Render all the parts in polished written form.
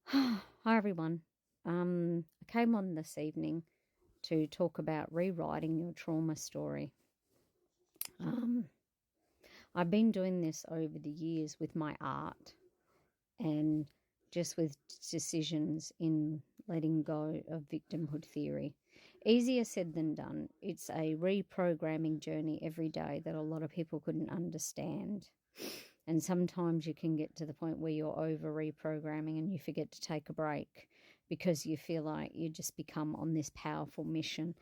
Hi everyone. I came on this evening to talk about rewriting your trauma story. Um, I've been doing this over the years with my art and just with decisions in letting go of victimhood theory. Easier said than done. It's a reprogramming journey every day that a lot of people couldn't understand. And sometimes you can get to the point where you're over reprogramming and you forget to take a break because you feel like you just become on this powerful mission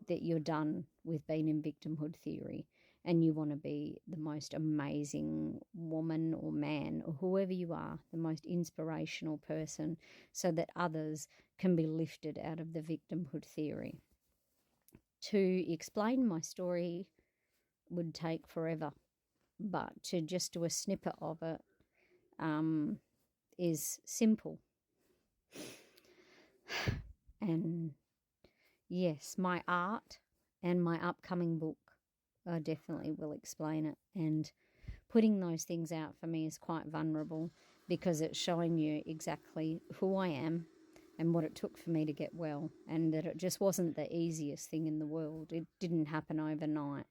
that you're done with being in victimhood theory and you want to be the most amazing woman or man or whoever you are, the most inspirational person, so that others can be lifted out of the victimhood theory. To explain my story would take forever, but to just do a snippet of it is simple. And yes, my art and my upcoming book, I definitely will explain it. And putting those things out for me is quite vulnerable because it's showing you exactly who I am and what it took for me to get well, and that it just wasn't the easiest thing in the world. It didn't happen overnight.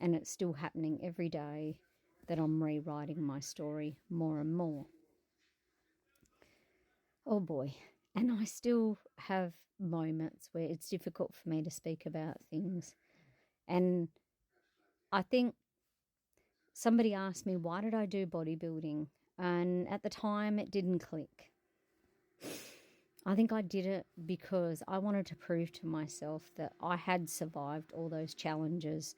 And it's still happening every day that I'm rewriting my story more and more. Oh boy. And I still have moments where it's difficult for me to speak about things. And I think somebody asked me, why did I do bodybuilding? And at the time, it didn't click. I think I did it because I wanted to prove to myself that I had survived all those challenges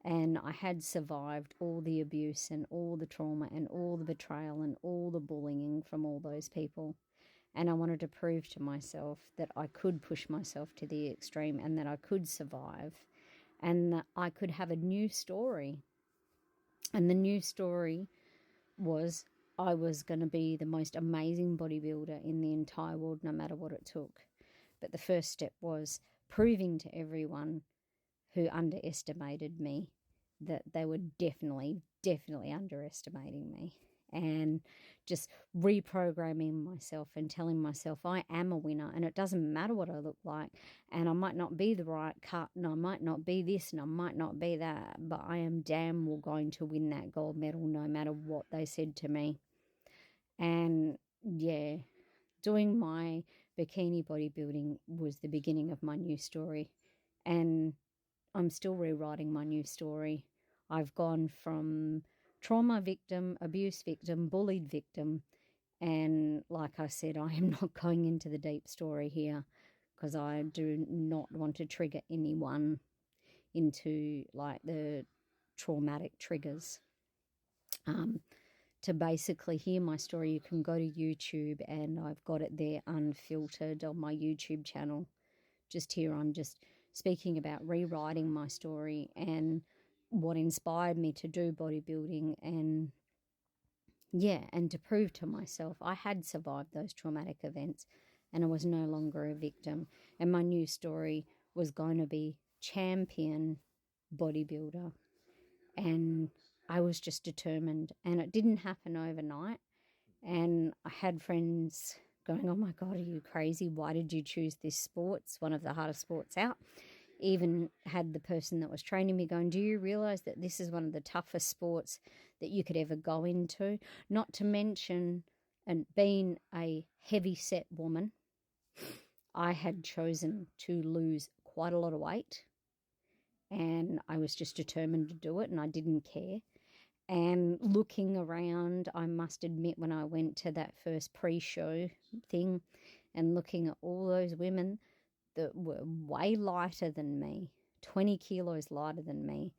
and I had survived all the abuse and all the trauma and all the betrayal and all the bullying from all those people. And I wanted to prove to myself that I could push myself to the extreme and that I could survive and that I could have a new story. And the new story was I was going to be the most amazing bodybuilder in the entire world, no matter what it took. But the first step was proving to everyone who underestimated me that they were definitely underestimating me, and just reprogramming myself and telling myself I am a winner and it doesn't matter what I look like, and I might not be the right cut and I might not be this and I might not be that, but I am damn well going to win that gold medal no matter what they said to me. And yeah, doing my bikini bodybuilding was the beginning of my new story, and I'm still rewriting my new story. I've gone from trauma victim, abuse victim, bullied victim, and like I said, I am not going into the deep story here because I do not want to trigger anyone into like the traumatic triggers. To basically hear my story, you can go to YouTube and I've got it there unfiltered on my YouTube channel. Just here, I'm just speaking about rewriting my story and what inspired me to do bodybuilding, and yeah, and to prove to myself I had survived those traumatic events and I was no longer a victim. And my new story was going to be champion bodybuilder. And I was just determined, and it didn't happen overnight. And I had friends going, oh my God, are you crazy? Why did you choose this sport? It's one of the hardest sports out. Even had the person that was training me going, do you realize that this is one of the toughest sports that you could ever go into? Not to mention, and being a heavy set woman, I had chosen to lose quite a lot of weight, and I was just determined to do it, and I didn't care. And looking around, I must admit, when I went to that first pre-show thing and looking at all those women that were way lighter than me, 20 kilos lighter than me,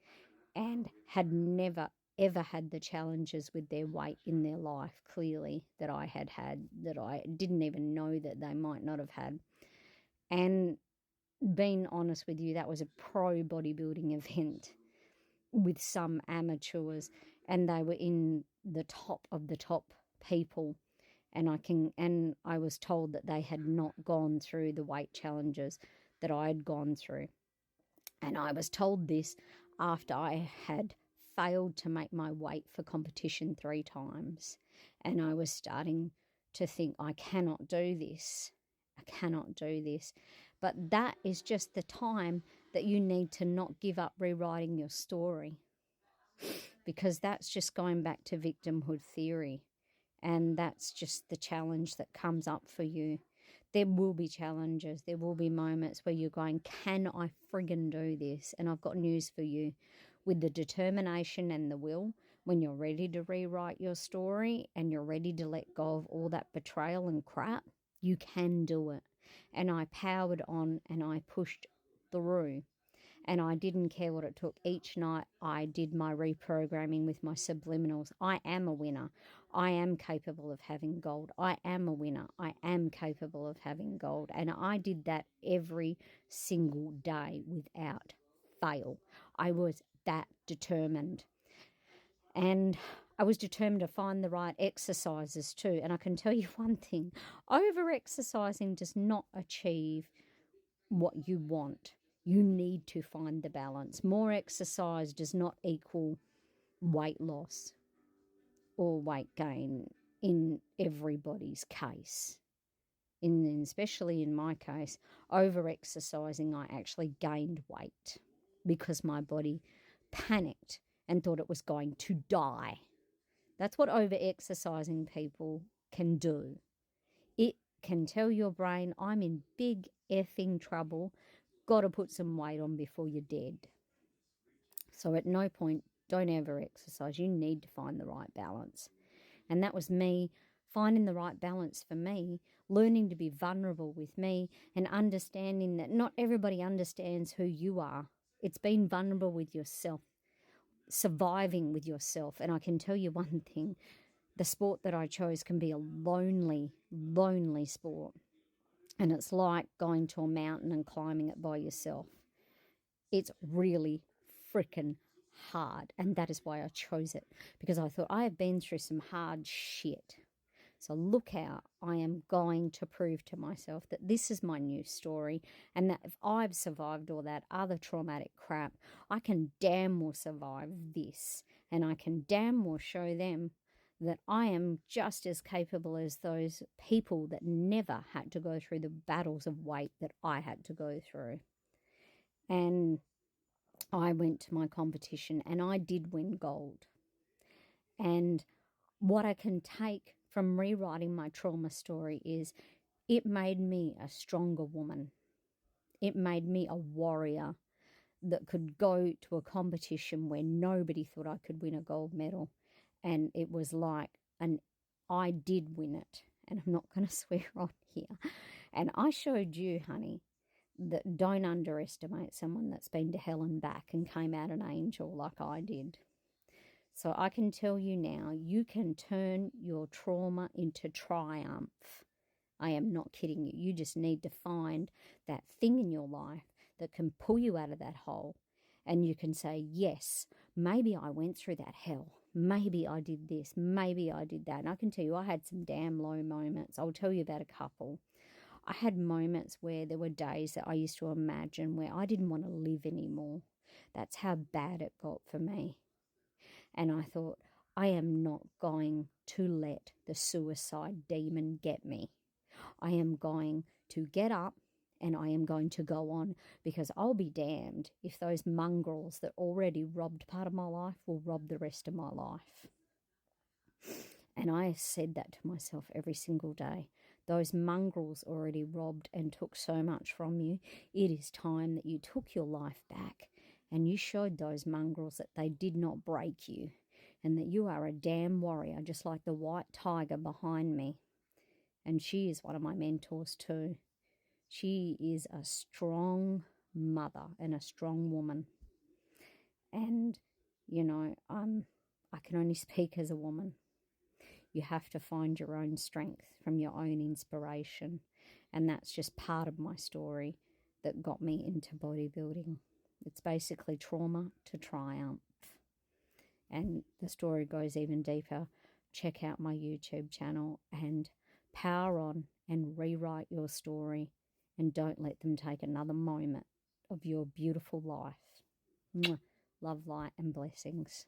and had never, ever had the challenges with their weight in their life, clearly, that I had had, that I didn't even know that they might not have had. And being honest with you, that was a pro bodybuilding event with some amateurs, and they were in the top of the top people, and I was told that they had not gone through the weight challenges that I had gone through. And I was told this after I had failed to make my weight for competition 3 times, and I was starting to think, I cannot do this. I cannot do this. But that is just the time that you need to not give up rewriting your story, because that's just going back to victimhood theory. And that's just the challenge that comes up for you. There will be challenges. There will be moments where you're going, can I friggin' do this? And I've got news for you. With the determination and the will, when you're ready to rewrite your story and you're ready to let go of all that betrayal and crap, you can do it. And I powered on and I pushed through. And I didn't care what it took. Each night I did my reprogramming with my subliminals. I am a winner. I am capable of having gold. I am a winner. I am capable of having gold. And I did that every single day without fail. I was that determined. And I was determined to find the right exercises too. And I can tell you one thing, over-exercising does not achieve what you want. You need to find the balance. More exercise does not equal weight loss or weight gain in everybody's case. Especially in my case, over-exercising, I actually gained weight because my body panicked and thought it was going to die. That's what over-exercising people can do. It can tell your brain, I'm in big effing trouble. Got to put some weight on before you're dead. So at no point, don't ever exercise. You need to find the right balance. And that was me finding the right balance for me, learning to be vulnerable with me, and understanding that not everybody understands who you are. It's being vulnerable with yourself, surviving with yourself. And I can tell you one thing, the sport that I chose can be a lonely, lonely sport. And it's like going to a mountain and climbing it by yourself. It's really freaking hard. And that is why I chose it. Because I thought, I have been through some hard shit. So look out. I am going to prove to myself that this is my new story. And that if I've survived all that other traumatic crap, I can damn well survive this. And I can damn well show them that I am just as capable as those people that never had to go through the battles of weight that I had to go through. And I went to my competition and I did win gold. And what I can take from rewriting my trauma story is it made me a stronger woman. It made me a warrior that could go to a competition where nobody thought I could win a gold medal. And it was like, I did win it. And I'm not going to swear on here. And I showed you, honey, that don't underestimate someone that's been to hell and back and came out an angel like I did. So I can tell you now, you can turn your trauma into triumph. I am not kidding you. You just need to find that thing in your life that can pull you out of that hole. And you can say, yes, maybe I went through that hell. Maybe I did this. Maybe I did that. And I can tell you, I had some damn low moments. I'll tell you about a couple. I had moments where there were days that I used to imagine where I didn't want to live anymore. That's how bad it got for me. And I thought, I am not going to let the suicide demon get me. I am going to get up and I am going to go on, because I'll be damned if those mongrels that already robbed part of my life will rob the rest of my life. And I said that to myself every single day. Those mongrels already robbed and took so much from you. It is time that you took your life back and you showed those mongrels that they did not break you and that you are a damn warrior, just like the white tiger behind me. And she is one of my mentors too. She is a strong mother and a strong woman. And, you know, I can only speak as a woman. You have to find your own strength from your own inspiration. And that's just part of my story that got me into bodybuilding. It's basically trauma to triumph. And the story goes even deeper. Check out my YouTube channel and power on and rewrite your story. And don't let them take another moment of your beautiful life. Mwah. Love, light, and blessings.